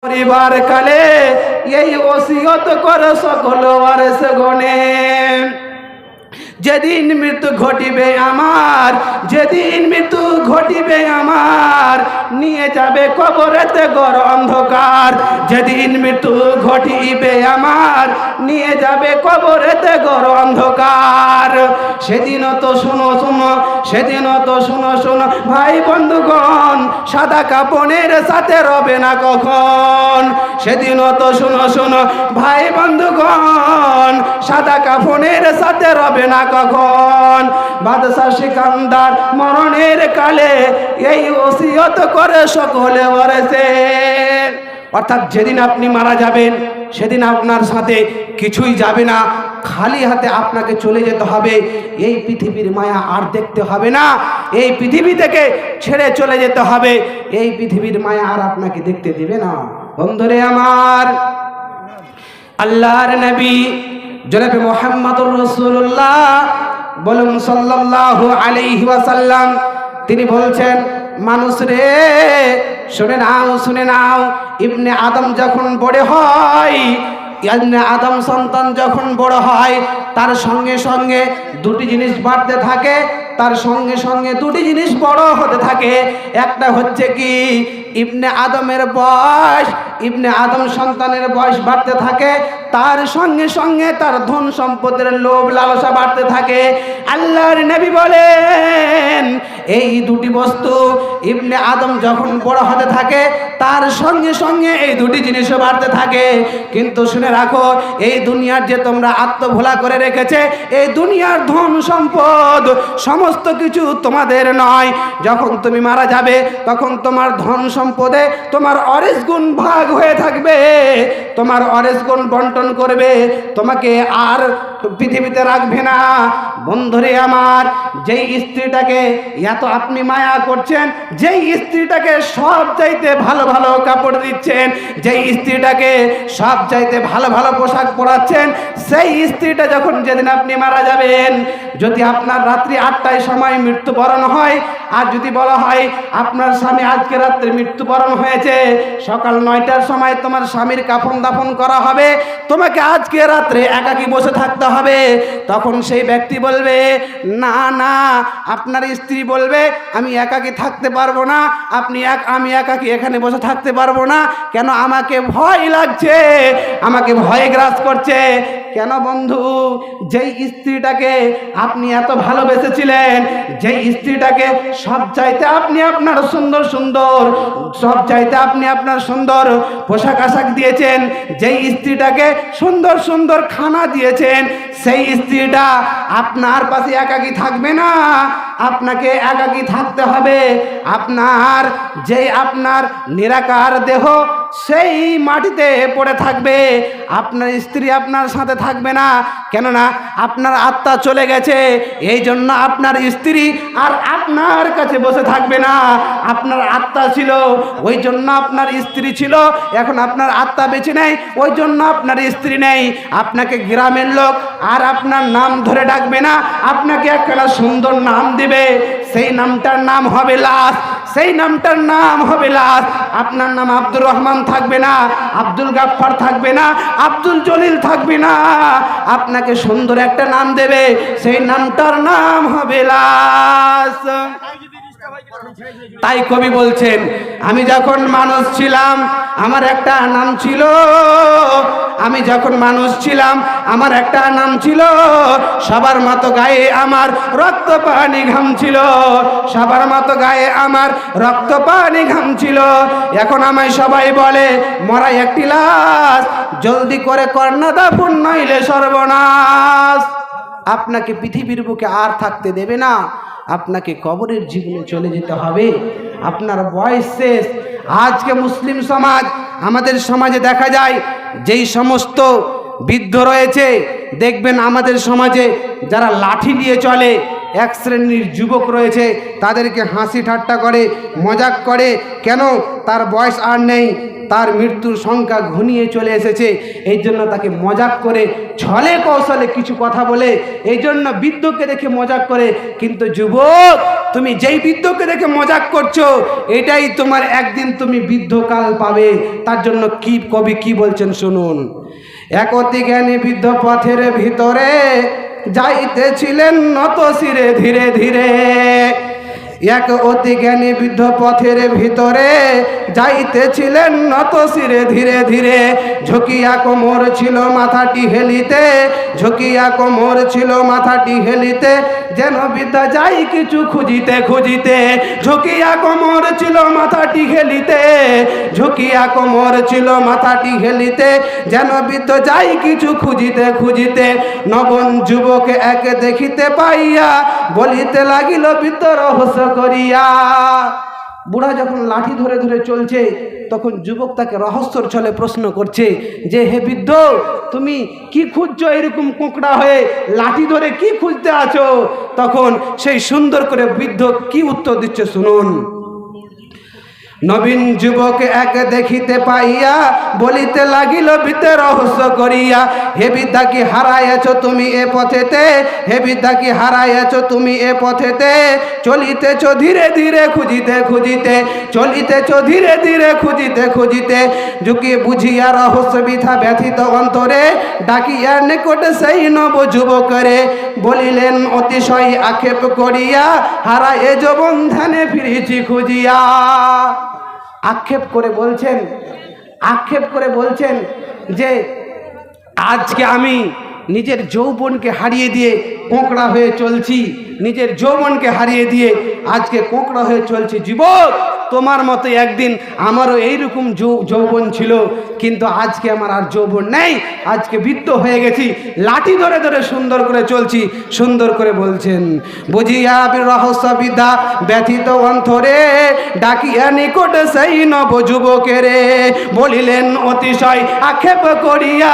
পরিবার কালে এই ওসিয়ত করে সকল ওয়ারিস গণে, যেদিন মৃত্যু ঘটিবে আমার, যেদিন মৃত্যু ঘটিবে আমার, নিয়ে যাবে কবরেতে ঘোর অন্ধকার। যেদিন মৃত্যু ঘটিবে আমার, নিয়ে যাবে কবরেতে ঘোর অন্ধকার। সেদিনও তো শুনো শুনো, সেদিনও তো শুনো শুনো ভাই বন্ধুগণ, সাদা কাপড়ের সাথে রবে না কখন। সেদিনও তো শুনো শুনো ভাই বন্ধুগণ, সাদা কাপড়ের সাথে রবে না কখন। বাদশা সিকান্দার মরণের কালে এই ওসিয়ত করে সকলে ওয়ারিসে। অর্থাৎ যেদিন আপনি মারা যাবেন সেদিন আপনার সাথে কিছুই যাবে না, খালি হাতে আপনাকে চলে যেতে হবে। এই পৃথিবীর মায়া আর দেখতে হবে না, এই পৃথিবী থেকে ছেড়ে চলে যেতে হবে। এই পৃথিবীর মায়া আর আপনাকে দেখতে দিবে না। বন্ধুরে আমার, আল্লাহর নবী জনাবে মুহাম্মদুর রাসূলুল্লাহ বলুন সাল্লাল্লাহু আলাইহি ওয়াসাল্লাম, তিনি বলছেন, মানুষ রে শুনে নাও, শুনে নাও, ইবনে আদম যখন বড় হয়, ইবনে আদম সন্তান যখন বড় হয়, তার সঙ্গে সঙ্গে দুটি জিনিস বাড়তে থাকে, তার সঙ্গে সঙ্গে দুটি জিনিস বড় হতে থাকে। একটা হচ্ছে কি, ইবনে আদমের বয়স, ইবনে আদম সন্তানের বয়স বাড়তে থাকে, তার সঙ্গে সঙ্গে তার ধন সম্পদের লোভ লালসা বাড়তে থাকে। আল্লাহর নবী বলেন, এই দুটি বস্তু ইবনে আদম যখন বড় হতে থাকে, তার সঙ্গে সঙ্গে এই দুটি জিনিসও বাড়তে থাকে। কিন্তু শুনে রাখো, এই দুনিয়ার যে তোমরা আত্মভোলা করে রেখেছে, এই দুনিয়ার ধন সম্পদ সমস্ত কিছু তোমাদের নয়। যখন তুমি মারা যাবে তখন তোমার ধন সম্পদে তোমার অরেস গুণ ভাগ হয়ে থাকবে, তোমার অরেস গুণ বন্টন করবে, তোমাকে আর পৃথিবীতে রাখবে না। বন্ধুরে আমার, যেই স্ত্রীটাকে এত আপনি মায়া করছেন, যেই স্ত্রীটাকে সব চাইতে ভালো ভালো কাপড় দিচ্ছেন, যেই স্ত্রীটাকে সব চাইতে ভালো ভালো পোশাক পরাচ্ছেন, সেই স্ত্রীটা যখন যেদিন আপনি মারা যাবেন, যদি আপনার রাত্রি 8টায় সময় মৃত্যুবরণ হয়, আর যদি বলা হয় আপনার স্বামী আজকে রাত্রে মৃত্যুবরণ হয়েছে, সকাল 9টার সময় তোমার স্বামীর কাফন দাফন করা হবে, তোমাকে আজকে রাত্রে একাকী বসে থাকতে হবে, তখন সেই ব্যক্তি বলবে, না না, আপনার স্ত্রী বলবে, আমি একাকী থাকতে পারবো না, আমি একাকী এখানে বসে থাকতে পারবো না। কেন? আমাকে ভয় লাগছে, আমাকে ভয় গ্রাস করছে। কেন বন্ধু? যেই স্ত্রীটাকে আপনি এত ভালোবেসেছিলেন, যেই স্ত্রীটাকে সব চাইতে আপনি আপনার সুন্দর সুন্দর, সব চাইতে আপনি আপনার সুন্দর পোশাক আশাক দিয়েছেন, যেই স্ত্রীটাকে সুন্দর সুন্দর খানা দিয়েছেন, সেই স্ত্রীটা আপনার পাশে একাকী থাকবে না, আপনাকে একাকী থাকতে হবে। আপনার নিরাকার দেহ সেই মাটিতে পড়ে থাকবে, আপনার স্ত্রী আপনার সাথে থাকবে না। কেননা আপনার আত্মা চলে গেছে, এই জন্য আপনার স্ত্রী আর আপনার কাছে বসে থাকবে না। আপনার আত্মা ছিল, ওই জন্য আপনার স্ত্রী ছিল, এখন আপনার আত্মা বেঁচে নেই, ওই জন্য আপনার স্ত্রী নেই। আপনাকে গ্রামের লোক আর আপনার নাম ধরে ডাকবে না, আপনাকে একটা সুন্দর নাম দিবে, সেই নামটার নাম হবে লাশ, সেই নামটার নাম হবে লাশ। আপনার নাম আব্দুর রহমান থাকবে না, আব্দুল গাফফার থাকবে না, আব্দুল জলিল থাকবে না, আপনাকে সুন্দর একটা নাম দেবে, সেই নামটার নাম হবে লাশ। তাই কবি বলছেন, আমি যখন মানুষ ছিলাম আমার একটা নাম ছিল, আমি যখন মানুষ ছিলাম আমার একটা নাম ছিল, সবার মতো গায়ে আমার রক্ত পানি ঘাম ছিল, সবার মতো গায়ে আমার রক্ত পানি ঘাম ছিল। এখন আমায় সবাই বলে মরা একটি লাশ, জলদি করে কর্ণা দাফন নইলে সর্বনাশ। আপনাকে পৃথিবীর বুকে আর থাকতে দেবে না, আপনাকে কবরের জীবনে চলে যেতে হবে, আপনার বয়স শেষ। আজকে মুসলিম সমাজ, আমাদের সমাজে দেখা যায় যেই সমস্ত বৃদ্ধ রয়েছে, দেখবেন আমাদের সমাজে যারা লাঠি নিয়ে চলে, এক শ্রেণীর যুবক রয়েছে, তাদেরকে হাসি ঠাট্টা করে, মজাক করে। কেন? তার বয়স আর নেই, তার মৃত্যুর সংখ্যা ঘনিয়ে চলে এসেছে, এই জন্য তাকে মজাক করে, ছলে কৌশলে কিছু কথা বলে, এই জন্য বৃদ্ধকে দেখে মজাক করে। কিন্তু যুবক তুমি যেই বৃদ্ধকে দেখে মজাক করছো, এটাই তোমার একদিন তুমি বৃদ্ধকাল পাবে। তার জন্য কি কবি কি বলছেন শুনুন। এক অতি জ্ঞানী বৃদ্ধ পথের ভিতরে যাইতেছিলেন নত শিরে ধীরে ধীরে। এক অতি জ্ঞানী বৃদ্ধ পথের ভিতরে যাইতেছিলেন নত শিরে ধীরে ধীরে। ঝুঁকিয়া কোমর ছিল মাথাটি হেলিতে, ঝুঁকিয়া কোমর ছিল মাথাটি হেলিতে, যেন বিদ্যা যাই কিছু খুঁজিতে খুঁজিতে। ঝুঁকিয়া কোমর ছিল মাথাটি হেলিতে, ঝুঁকিয়া কোমর ছিল মাথাটি হেলিতে, যেন বিদ্যা যাই কিছু খুঁজিতে খুঁজিতে। নবন যুবক এক দেখিতে পাইয়া বলিতে লাগিল বৃদ্ধ রহস্য করিয়া। বুড়া যখন লাঠি ধরে ধরে চলছে, তখন যুবক তাকে রহস্যর ছলে প্রশ্ন করছে যে, হে বৃদ্ধ, তুমি কি খুঁজছো এরকম কোঁকড়া হয়ে, লাঠি ধরে কি খুঁজতে আছো? তখন সেই সুন্দর করে বৃদ্ধ কি উত্তর দিচ্ছে শুনুন। নবীন যুবক এক দেখিতে পাইয়া বলিতে লাগিল বৃদ্ধ রহস্য করিয়া, হে বিদ্যা কি হারাইয়াছ তুমি এ পথেতে, হে বিদ্যা কি হারাইয়াছ তুমি এ পথেতে। চলিতেছ ধীরে ধীরে খুঁজিতে খুঁজিতে, চলিতেছ ধীরে ধীরে খুঁজিতে খুঁজিতে। ঝুঁকি বুঝিয়া রহস্য বিধা ব্যথিত অন্তরে, ডাকিয়া নিকটে সেই নব যুবকরে। বলিলেন অতিশয় আক্ষেপ করিয়া, হারায়ে যৌবন ধ্যানে ফিরেছি খুঁজিয়া। আক্ষেপ করে বলছেন, আক্ষেপ করে বলছেন যে আজকে আমি নিজের যৌবনকে হারিয়ে দিয়ে কোঁকড়া হয়ে চলছি, নিজের যৌবনকে হারিয়ে দিয়ে আজকে কোঁকড়া হয়ে চলছি। যুবক, তোমার মতো একদিন আমারও এইরকম যৌবন ছিল, কিন্তু আজকে আমার আর যৌবন নেই, আজকে বৃদ্ধ হয়ে গেছি, লাঠি ধরে ধরে সুন্দর করে চলছি। সুন্দর করে বলছেন, বুঝিয়া রহস্য বিদ্যা ব্যথিত অন্তরে, ডাকিয়া নিকটে সেই নব যুবকেরে। বলিলেন অতিশয় আক্ষেপ করিয়া,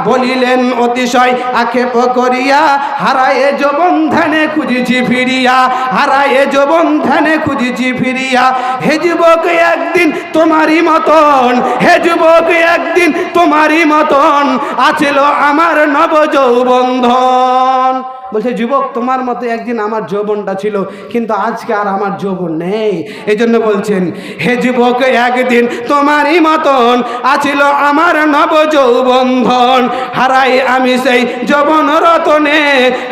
বলিলেন অতিশয় আক্ষেপ করিয়া, হারায়ে যৌবন ধ্যানে খুঁজিছি ফিরিয়া, হারায়ে যৌবন ধ্যানে খুঁজিছি ফিরিয়া। হে যুবক একদিন তোমারই মতন, হে যুবক একদিন তোমারই মতন আছিল আমার নব যৌবন্ধন। বলছে যুবক, তোমার মতো একদিন আমার যৌবনটা ছিল, কিন্তু আজকে আর আমার যৌবন নেই। এই জন্য বলছেন, হে যুবক একদিন তোমারই মতন আছিল আমার নব যৌবন্ধন। হারাই আমি সেই যৌবন রতনে,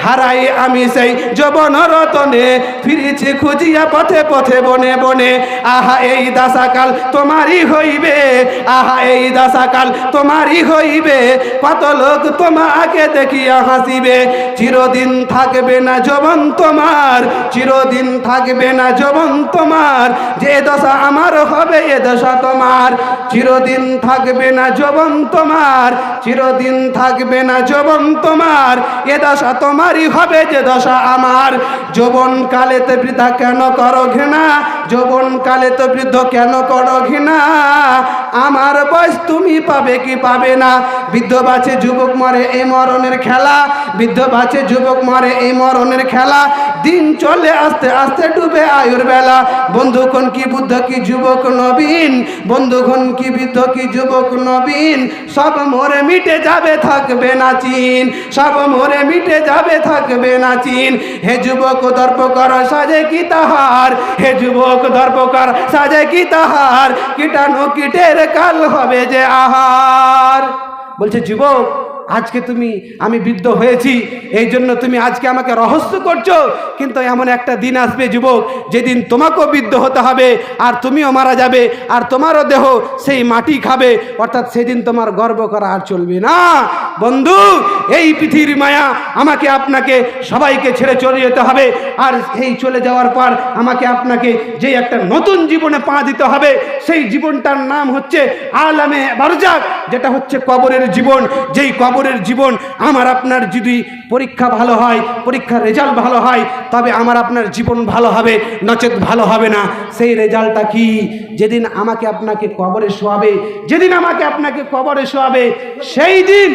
হারাই আমি সেই যৌবন রতনে, ফিরেছি খুঁজিয়া পথে পথে বনে বনে। আহা এই দাসাকাল তোমারই হইবে, আহা এই দাসাকাল তোমারই হইবে, কত লোক তোমাকে দেখিয়া হাসিবে। চিরদিন থাকবে না যৌবন তোমার, চিরদিন থাকবে না যৌবন তোমার, যে দশা আমার হবে এ দশা তোমার। চিরদিন থাকবে না যৌবন তোমার, চিরদিন থাকবে না যৌবন তোমার, এ দশা তোমারই হবে যে দশা আমার। যৌবন কালেতে বৃদ্ধা কেন করো ঘৃণা, যৌবন কালে তো বৃদ্ধ কেন করো ঘৃণা। আমার বয়স তুমি পাবে কি পাবে না, বৃদ্ধ বাঁচে যুবক মরে এই মরণের খেলা, বৃদ্ধ বাঁচে যুবক মরে এই মরণের খেলা। দিন চলে আস্তে আস্তে ডুবে আয়ুর বেলা, বন্ধুগণ কি বুদ্ধ কি যুবক নবীন, বন্ধুগণ কি বৃদ্ধ কি যুবক নবীন। সব মরে মিটে যাবে থাকবে না চিন, সব মরে মিটে যাবে থাকবে না চিন। হে যুবক দর্প কর সাজে কি তাহার, হে যুবক দর্প কর সাজে কি তাহার, কীটাণু কীটের কাল হবে যে আহার। বলছে যুবক, আজকে তুমি আমি বৃদ্ধ হয়েছি, এই জন্য তুমি আজকে আমাকে রহস্য করছো, কিন্তু এমন একটা দিন আসবে যুবক, যেদিন তোমাকেও বৃদ্ধ হতে হবে, আর তুমিও মারা যাবে, আর তোমারও দেহ সেই মাটি খাবে, অর্থাৎ সেদিন তোমার গর্ব করা আর চলবে না। বন্ধু, এই পৃথিবীর মায়া আমাকে আপনাকে সবাইকে ছেড়ে চলে যেতে হবে, আর এই চলে যাওয়ার পর আমাকে আপনাকে যে একটা নতুন জীবনে পা দিতে হবে, সেই জীবনটার নাম হচ্ছে আলামে বারজাক, যেটা হচ্ছে কবরের জীবন। যেই কবরের জীবন আমার আপনার যদি পরীক্ষা ভালো হয়, পরীক্ষার রেজাল্ট ভালো হয়, তবে আমার আপনার জীবন ভালো হবে, নচেত ভালো হবে না। সেই রেজাল্টটা কি? যেদিন আমাকে আপনাকে কবরে শোয়াবে, যেদিন আমাকে আপনাকে কবরে শোয়াবে, সেই দিন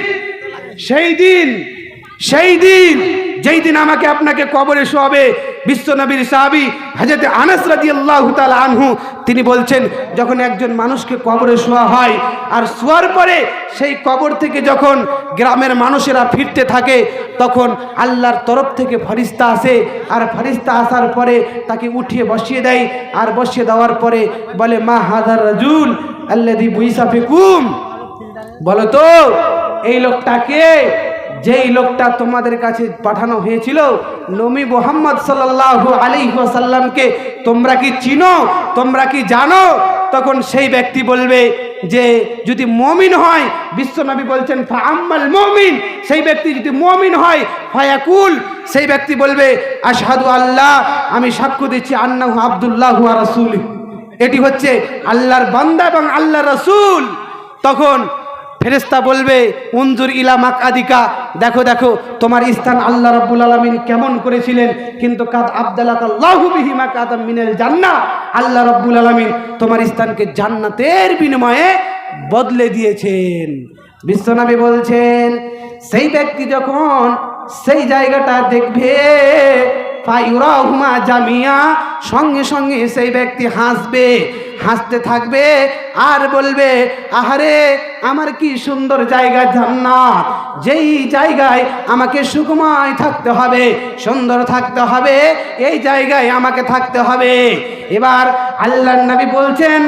যেই দিন আমাকে আপনাকে কবরে শোয়াবে, বিশ্বনবীর সাহাবী হযরত আনাস রাদিয়াল্লাহু তাআলা আনহু তিনি বলছেন যখন একজন মানুষকে কবরে শোয়া হয় আর শোয়ার পরে সেই কবর থেকে যখন গ্রামের মানুষেরা ফিরতে থাকে তখন আল্লাহর তরফ থেকে ফেরেশতা আসে আর ফেরেশতা আসার পরে তাকে উঠিয়ে বসিয়ে দেয় আর বসিয়ে দেওয়ার পরে বলে মা হাদার রাজুল আল্লাযী বুইসা ফিকুম, বলো তো এই লোকটাকে, যেই লোকটা তোমাদের কাছে পাঠানো হয়েছিল নবী মুহাম্মদ সাল্লাল্লাহু আলাইহি ওয়াসাল্লামকে তোমরা কি চিনো, তোমরা কি জানো? তখন সেই ব্যক্তি বলবে যে যদি মুমিন হয়, বিশ্বনবী বলছেন ফাআম্মাল মুমিন, সেই ব্যক্তি যদি মুমিন হয় ফায়াকুল, সেই ব্যক্তি বলবে আশহাদু আল্লাহ, আমি সাক্ষ্য দিচ্ছি আন্নাহু আব্দুল্লাহ ওয়া রাসূলুহু, এটি হচ্ছে আল্লাহর বান্দা এবং আল্লাহর রাসূল। তখন ফেরেশতা বলবে উনজুর ইলা মাকআদিকা, দেখো দেখো তোমার স্থান আল্লাহ রাব্বুল আলামিন কেমন করেছিলেন, কিন্তু কাদ আবদালাকাল্লাহু বিহি মাকাদাম মিনাল জান্নাহ, আল্লাহ রাব্বুল আলামিন তোমার স্থানকে জান্নাতের বিনিময়ে বদলে দিয়েছেন। বিশ্বনবী বলছেন সেই ব্যক্তি যখন সেই জায়গাটা দেখবে ফায়ুরাহুমা জামিয়া, সঙ্গে সঙ্গে সেই ব্যক্তি হাসবে, হাসতে থাকবে আর বলবে আহারে আমার কি সুন্দর জায়গা জান্নাত, যেই জায়গায় আমাকে সুখময় থাকতে হবে, সুন্দর থাকতে হবে, এই জায়গায় আমাকে থাকতে হবে। এবার আল্লাহর নবী বলছেন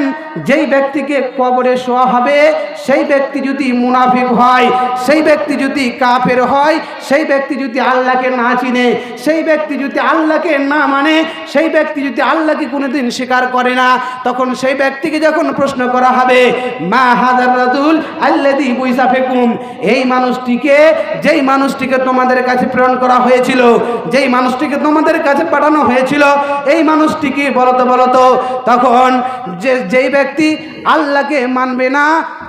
যেই ব্যক্তিকে কবরে শোয়া হবে সেই ব্যক্তি যদি মুনাফিক হয়, সেই ব্যক্তি যদি কাফের হয়, সেই ব্যক্তি যদি আল্লাহকে না চিনে, সেই ব্যক্তি যদি আল্লাহকে না মানে, সেই ব্যক্তি যদি আল্লাহকে কোনোদিন স্বীকার করে না, তখন সেই ব্যক্তিকে যখন প্রশ্ন করা হবে মা হাদার রাজুল আল্লাযী বুইসা ফিকুম, এই মানুষটিকে, যেই মানুষটিকে তোমাদের কাছে প্রেরণ করা হয়েছিল, যেই মানুষটিকে তোমাদের কাছে পাঠানো হয়েছিল, এই মানুষটিকে বলতো বলতো, তখন যেই ব্যক্তি আল্লাহকে মানবে না,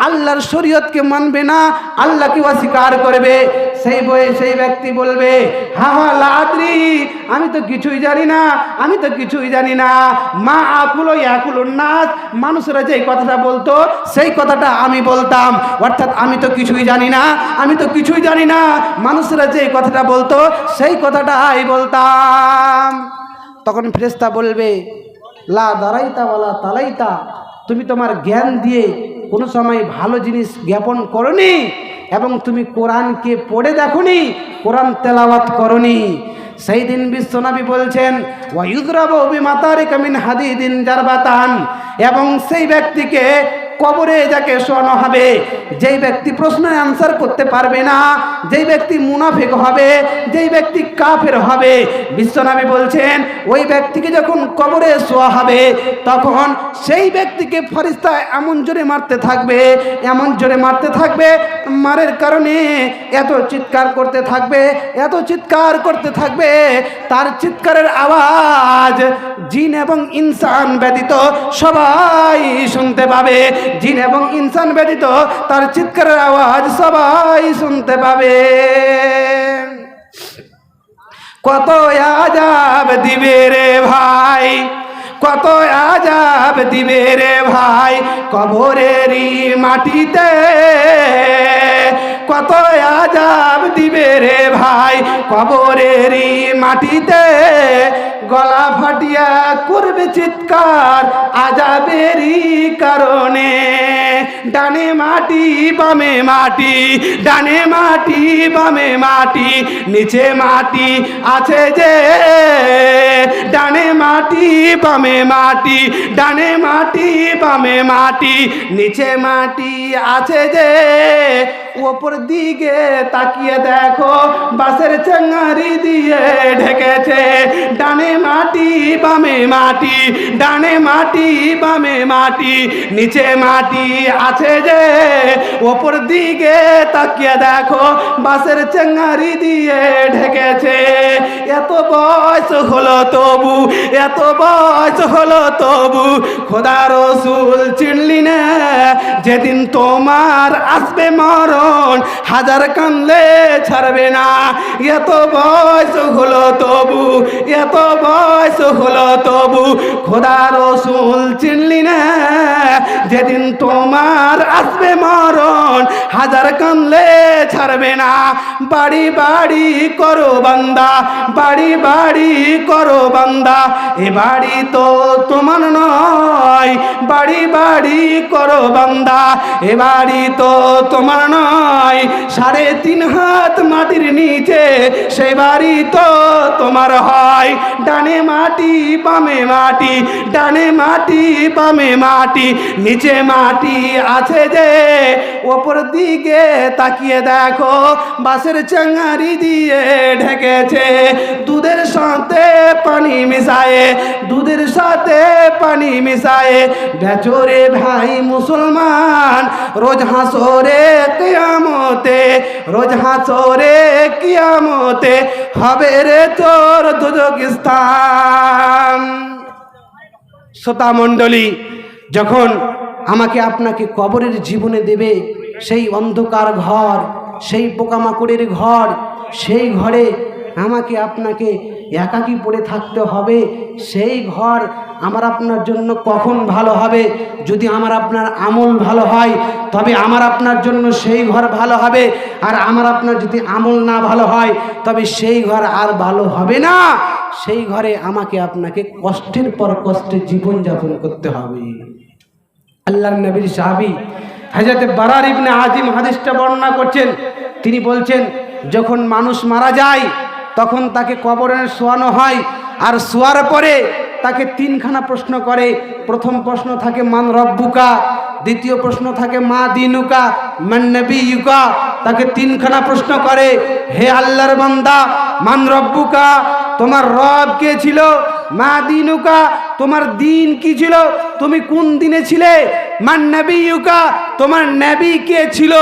আল্লাহর শরীয়তকে মানবে না, আল্লাহকে অস্বীকার করবে, সেই ব্যক্তি বলবে হা হা লা আদরি, আমি তো কিছুই জানি না, আমি তো কিছুই জানি না, মা আকুলো ইয়াকুলুন নাস, মানুষরা যে কথাটা বলতো সেই কথাটা আমি বলতাম, অর্থাৎ আমি তো কিছুই জানি না, আমি তো কিছুই জানি না, মানুষরা যে কথাটা বলতো সেই কথাটাই বলতাম। তখন ফেরেশতা বলবে লা দারাইতা ওয়ালা তালাইতা, তুমি তোমার জ্ঞান দিয়ে কোনো সময় ভালো জিনিস জ্ঞাপন করনি এবং তুমি কোরআনকে পড়ে দেখোনি, কোরআন তেলাওয়াত করনি। সেই দিন বিশ্বনবী বলছেন ওয়ায়ুযরাবু বিমাতারিকা মিন হাদিদিন জারবাতান, এবং সেই ব্যক্তিকে কবরে যাকে শোয়ানো হবে, যেই ব্যক্তি প্রশ্নের আনসার করতে পারবে না, যেই ব্যক্তি মুনাফিক হবে, যেই ব্যক্তি কাফের হবে, বিশ্বনবী বলছেন ওই ব্যক্তিকে যখন কবরে শোয়া হবে তখন সেই ব্যক্তিকে ফেরেশতা এমন জোরে মারতে থাকবে, এমন জোরে মারতে থাকবে, মারের কারণে এত চিৎকার করতে থাকবে, এত চিৎকার করতে থাকবে, তার চিৎকারের আওয়াজ জিন এবং ইনসান ব্যতীত সবাই শুনতে পাবে, জিন এবং ইনসান ব্যতীত তার চিৎকারের আওয়াজ সবাই শুনতে পাবে। কত আযাব দিবে রে ভাই, কত আযাব দিবে রে ভাই কবরেরই মাটিতে, কত আযাব দিবে রে ভাই কবরেরই মাটিতে, গলা ফাটিয়া করবে চিৎকার আযাবেরই কারণে, ডানে মাটি বামে মাটি, ডানে মাটি বামে মাটি, নিচে মাটি আছে যে, ডানে মাটি বামে মাটি, ডানে মাটি বামে মাটি, নিচে মাটি আছে যে, ওপর দিকে তাকিয়ে দেখো বাঁশের চেঙ্গারি দিয়ে ঢেকেছে, ডানে মাটি বামে মাটি, ডানে মাটি বামে মাটি, নিচে মাটি আছে যে, ওপর দিকে তাকিয়ে দেখো বাঁশের চেঙ্গারি দিয়ে ঢেকেছে। এত বয়স হলো তবু, এত বয়স হলো তবু খোদা রসুল চিনলি না, যেদিন তোমার আসবে মরণ হাজার কানলে ছাড়বে না। এত বয়স হলো তবু, এত বয়স হলো তবু খোদা রসুল চিনলি না, যেদিন তোমার আসবে মরণ মন হাজার কানলে ছাড়বে না। বাড়ি বাড়ি করো বান্দা, বাড়ি বাড়ি করো বান্দা, এ বাড়ি তো তোমার নয়। বাড়ি বাড়ি করো বান্দা, এ বাড়ি তো তোমার নয়। 3.5 হাত মাটির নিচে সে বাড়ি তো তোমার হয়। ডানে মাটি বামে মাটি, ডানে মাটি বামে মাটি, নিচে মাটি আছে যে, ওপর দিকে তাকিয়ে দেখো বাঁশের চাঙারি দিয়ে ঢেকেছে। দুধের সাথে পানি মিশায়ে, দুধের সাথে পানি মিশায়ে বেচরে ভাই মুসলমান, রোজ হাসরে কিয়ামতে, রোজ হাসরে কিয়ামতে হবে রে তোর দুজক স্থান। শ্রোতা মণ্ডলী, যখন আমাকে আপনাকে কবরের জীবনে দেবে, সেই অন্ধকার ঘর, সেই পোকামাকড়ের ঘর, সেই ঘরে আমাকে আপনাকে একাকী পড়ে থাকতে হবে। সেই ঘর আমার আপনার জন্য কখন ভালো হবে? যদি আমার আপনার আমল ভালো হয় তবে আমার আপনার জন্য সেই ঘর ভালো হবে। আর আমার আপনার যদি আমল না ভালো হয় তবে সেই ঘর আর ভালো হবে না। সেই ঘরে আমাকে আপনাকে কষ্টের পর কষ্টে জীবনযাপন করতে হবে। আল্লাহর নবীর সাহাবী হযরত বারার ইবনে আযিম হাদিসটা বর্ণনা করছেন। তিনি বলছেন, যখন মানুষ মারা যায় তখন তাকে কবরে শোয়ানো হয়, আর শোয়ার পরে তাকে 3খানা প্রশ্ন করে। প্রথম প্রশ্ন থাকে মান রব্বুকা, দ্বিতীয় প্রশ্ন থাকে মা দিনুকা, মান নবিয়ুকা। তাকে 3খানা প্রশ্ন করে, হে আল্লাহর বান্দা, মান রব্বুকা, তোমার রব কে ছিল? মা দিনুকা, তোমার দিন কি ছিল? তুমি কোন দিনে ছিলে? মান নবিয়ুকা, তোমার নবী কে ছিল?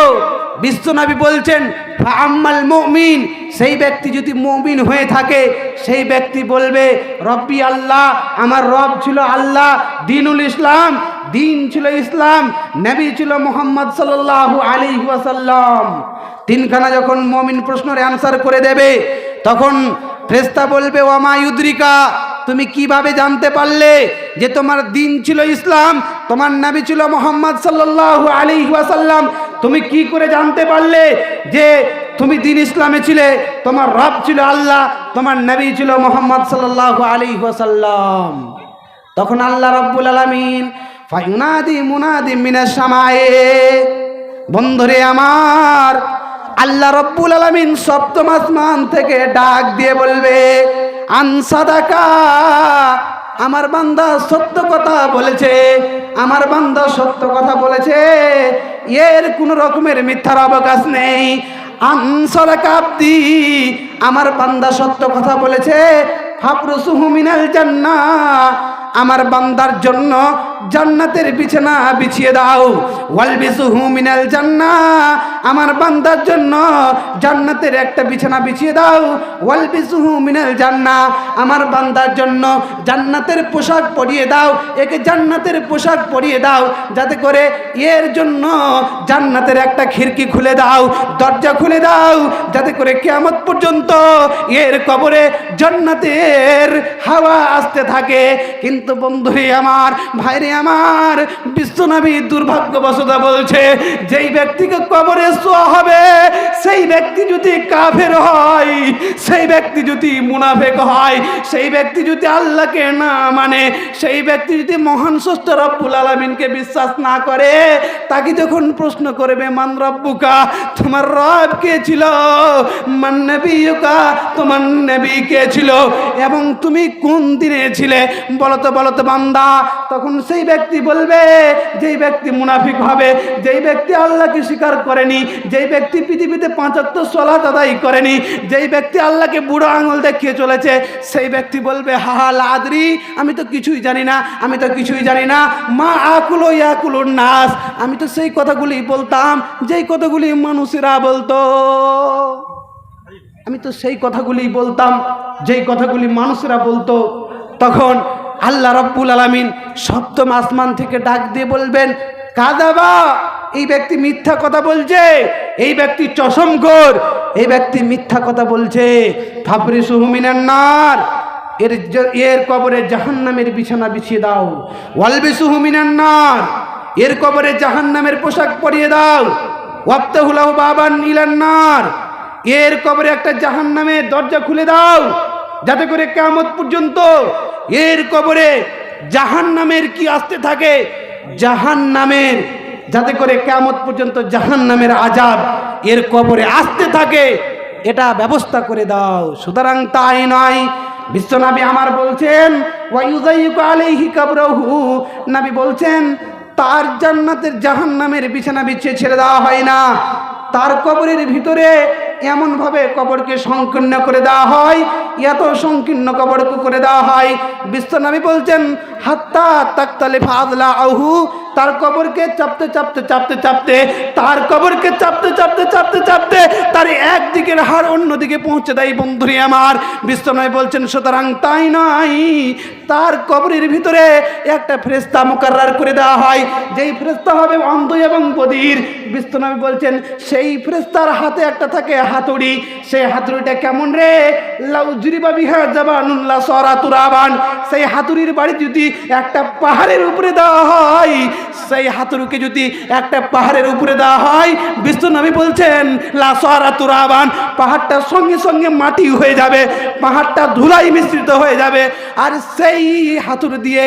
বিশ্বনবী বলছেন, ফাআম্মাল মুমিন, সেই ব্যক্তি যদি মুমিন হয়ে থাকে সেই ব্যক্তি বলবে রব্বি আল্লাহ, আমার রব ছিল আল্লাহ, দিনুল ইসলাম, দিন ছিল ইসলাম, নবী ছিল মুহাম্মদ সাল্লাল্লাহু আলাইহি ওয়াসাল্লাম। 3খানা যখন মুমিন প্রশ্নের অ্যানসার করে দেবে তখন ফেরেশতা বলবে ওয়ামা ইউদ্রিকা, তুমি কিভাবে জানতে পারলে যে তোমার দিন ছিল ইসলাম, তোমার নবী ছিল মুহাম্মদ সাল্লাল্লাহু আলাইহি ওয়াসাল্লাম? তুমি কি করে জানতে পারলে যে তুমি দিন ইসলামে ছিলে, তোমার রব ছিল আল্লাহ, তোমার নবী ছিল মুহাম্মদ সাল্লাল্লাহু আলাইহি ওয়াসাল্লাম? তখন আল্লাহ রাব্বুল আলামিন ফায়ুনাদি মুনাদি মিনাস সামায়ে, বন্ধুরে আমার, আল্লাহ রাব্বুল আলামিন সপ্তম আসমান থেকে ডাক দিয়ে বলবে আনসাদাকা, আমার বান্দা সত্য কথা বলেছে, আমার বান্দা সত্য কথা বলেছে, এর কোনো রকমের মিথ্যার অবকাশ নেই। আনসাদাকা আবদি, আমার বান্দা সত্য কথা বলেছে, ফাফরুসুহু মিনাল জান্নাহ, আমার বান্দার জন্য জান্নাতের বিছানা বিছিয়ে দাও। ওয়ালবিসুহু মিনাল জান্নাহ, আমার বান্দার জন্য জান্নাতের একটা বিছানা বিছিয়ে দাও। ওয়ালবিসুহু মিনাল জান্নাহ, আমার বান্দার জন্য জান্নাতের পোশাক পরিয়ে দাও, একে জান্নাতের পোশাক পরিয়ে দাও, যাতে করে এর জন্য জান্নাতের একটা খিড়কি খুলে দাও, দরজা খুলে দাও, যাতে করে কিয়ামত পর্যন্ত এর কবরে জান্নাতের হাওয়া আসতে থাকে। কিন্তু বন্ধুরে আমার, ভাইরে আমার, বিশ্বনবী দুর্ভাগ্যবশত বলছে, যেই ব্যক্তিকে কবরে শোয়া হবে সেই ব্যক্তি যদি কাফের হয়, সেই ব্যক্তি যদি মুনাফিক হয়, সেই ব্যক্তি যদি আল্লাহকে না মানে, সেই ব্যক্তি যদি মহান স্রষ্টা রব্বুল আলামিনকে বিশ্বাস না করে, তাকে যখন প্রশ্ন করবে মান রব্বুকা, তোমার রব কে ছিল? মান নবিয়ুকা, তোমার নবী কে ছিল? এবং তুমি কোন দিনে ছিলে বলতো বলতো বান্দা? তখন সেই ব্যক্তি বলবে, যেই ব্যক্তি মুনাফিক হবে, যেই ব্যক্তি আল্লাহকে স্বীকার করেনি, যেই ব্যক্তি পৃথিবীতে 5 ওয়াক্ত সালাত আদায় করেনি, যেই ব্যক্তি আল্লাহকে বুড়ো আঙুল দেখিয়ে চলেছে, সেই ব্যক্তি বলবে হাহাল আদরি, আমি তো কিছুই জানি না, আমি তো কিছুই জানি না। মা আকুলো ইয়াকুলুন নাস, আমি তো সেই কথাগুলি বলতাম যেই কথাগুলি মানুষেরা বলতো, আমি তো সেই কথাগুলি বলতাম যেই কথাগুলি মানুষেরা বলতো। তখন আল্লাহ রাব্বুল আলামিন সপ্তম আসমান থেকে ডাক দিয়ে বলবেন কাযাবা, এই ব্যক্তি মিথ্যা কথা বলছে, এই ব্যক্তি চশমখোর, এই ব্যক্তি মিথ্যা কথা বলছে। ফাফরিসুহু মিনান নার, এর কবরে জাহান্নামের বিছানা বিছিয়ে দাও। ওয়ালবিসুহু মিনান নার, এর কবরে জাহান্নামের পোশাক পরিয়ে দাও। ওয়াফতাহু লাহু বাবান ইলান নার, এর কবরে একটা জাহান্নামের দরজা খুলে দাও, যাতে করে কিয়ামত পর্যন্ত এর কবরে জাহান্নামের কি আসতে থাকে, জাহান্নামের, যাতে করে কিয়ামত পর্যন্ত জাহান্নামের আযাব এর কবরে আসতে থাকে, এটা ব্যবস্থা করে দাও। সুতরাং তাই নয়, বিশ্বনবী আমার বলছেন ওয়া ইউযাইয়িকু আলাইহি কাবরাহু, নবী বলছেন তার জান্নাতের জাহান্নামের বিছানা বিছিয়ে ছেড়ে দেওয়া হয় না, তার কবরের ভিতরে এমনভাবে কবরকে সংকীর্ণ করে দেওয়া হয়, এত সংকীর্ণ কবরকে করে দেওয়া হয়, বিশ্বনবী বলছেন হাত্তা তাকতালিফা আযলাউহু, তার কবরকে চাপতে চাপতে চাপতে চাপতে, তার কবরকে চাপতে চাপতে চাপতে চাপতে তার একদিকের হাড় অন্যদিকে পৌঁছে দেয়। বন্ধুরে আমার, বিশ্বনবী বলছেন সুতরাং তাই নয়, তার কবরের ভিতরে একটা ফেরেশতা মুকাররার করে দেওয়া হয়, যেই ফেরেশতা হবে অন্ধ এবং বধির। বিশ্বনবী বলছেন সেই ফেরেশতার হাতে একটা থাকে হাতুড়ি, সেই হাতুড়িটা কেমন রে, লাউ জুরিবা বিহা জাবানুন লা সারা তুরাবান, সেই হাতুড়ির বাড়ি যদি একটা পাহাড়ের উপরে দেওয়া হয়, সেই হাতুড়িকে যদি একটা পাহাড়ের উপরে দেওয়া হয়, বিশ্বনবী বলছেন লা সারা তুরাবান, পাহাড়টা সঙ্গে সঙ্গে মাটি হয়ে যাবে, পাহাড়টা ধুলাই মিশ্রিত হয়ে যাবে। আর সেই হাতুড়ি দিয়ে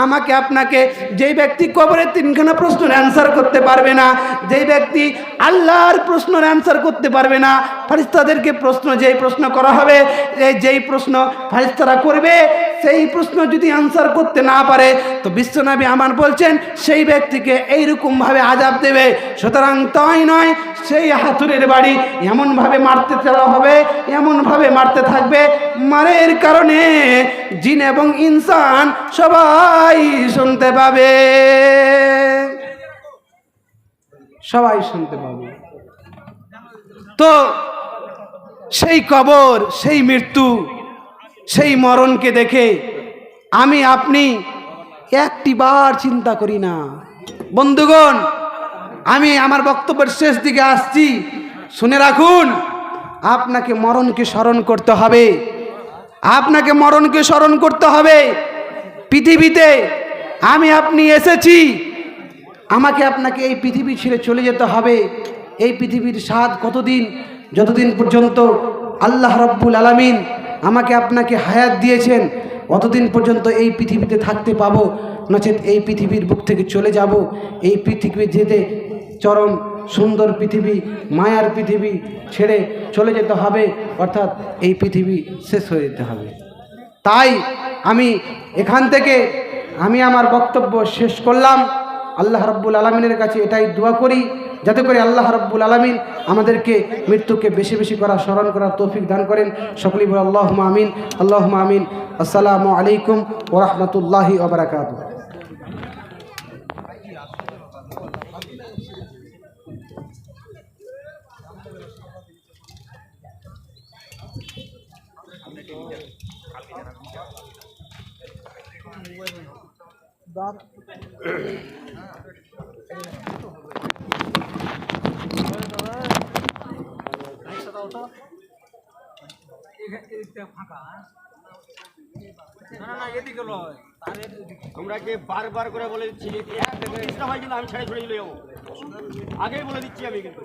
আমাকে আপনাকে, যেই ব্যক্তি কবরের তিনখানা প্রশ্নের অ্যান্সার করতে পারবে না, যেই ব্যক্তি আল্লাহর প্রশ্নের অ্যান্সার করতে পারবে না, ফেরেশতাদেরকে প্রশ্ন, যেই প্রশ্ন করা হবে, যেই প্রশ্ন ফেরেশতারা করবে, সেই প্রশ্ন যদি অ্যান্সার করতে না পারে, তো বিশ্বনবী আমার বলছেন সেই ব্যক্তিকে এইরকমভাবে আযাব দেবে। সুতরাং তাই নয়, সেই হাতুড়ির বাড়ি এমনভাবে মারতে চালা হবে, এমনভাবে মারতে থাকবে, মারের কারণে জিন এবং ইনসান সবাই শুনতে পাবে, সবাই শুনতে পাবে। তো সেই কবর, সেই মৃত্যু, সেই মরণকে দেখে আমি আপনি একটিবার চিন্তা করি না। বন্ধুগণ, আমি আমার বক্তব্যের শেষ দিকে আসছি, শুনে রাখুন, আপনাকে মরণকে স্মরণ করতে হবে, আপনাকে মরণকে স্মরণ করতে হবে। পৃথিবীতে আমি আপনি এসেছি, আমাকে আপনাকে এই পৃথিবী ছেড়ে চলে যেতে হবে। এই পৃথিবীর স্বাদ কতদিন, যতদিন পর্যন্ত আল্লাহ রাব্বুল আলামিন আমাকে আপনাকে হায়াত দিয়েছেন, অতদিন পর্যন্ত এই পৃথিবীতে থাকতে পাবো, নচেত এই পৃথিবীর বুক থেকে চলে যাব। এই পৃথিবী যেতে চরম সুন্দর পৃথিবী, মায়ার পৃথিবী ছেড়ে চলে যেতে হবে, অর্থাৎ এই পৃথিবী শেষ হয়ে যেতে হবে। তাই আমি এখান থেকে আমি আমার বক্তব্য শেষ করলাম। আল্লাহ রাব্বুল আলামিনের কাছে এটাই দোয়া করি, যাতে করে আল্লাহ রাব্বুল আলামিন আমাদেরকে মৃত্যুকে বেশি বেশি স্মরণ করার তৌফিক দান করেন। সকলেই বলে আল্লাহুম্মা আমিন, আল্লাহুম্মা আমিন। আসসালামু আলাইকুম ওয়া রাহমাতুল্লাহি ওয়া বারাকাতুহু। আমরা যে বারবার করে বলে দিচ্ছি, হয় কিন্তু আমি ছেড়ে ছড়ে চলে যাবো, আগেই বলে দিচ্ছি আমি কিন্তু।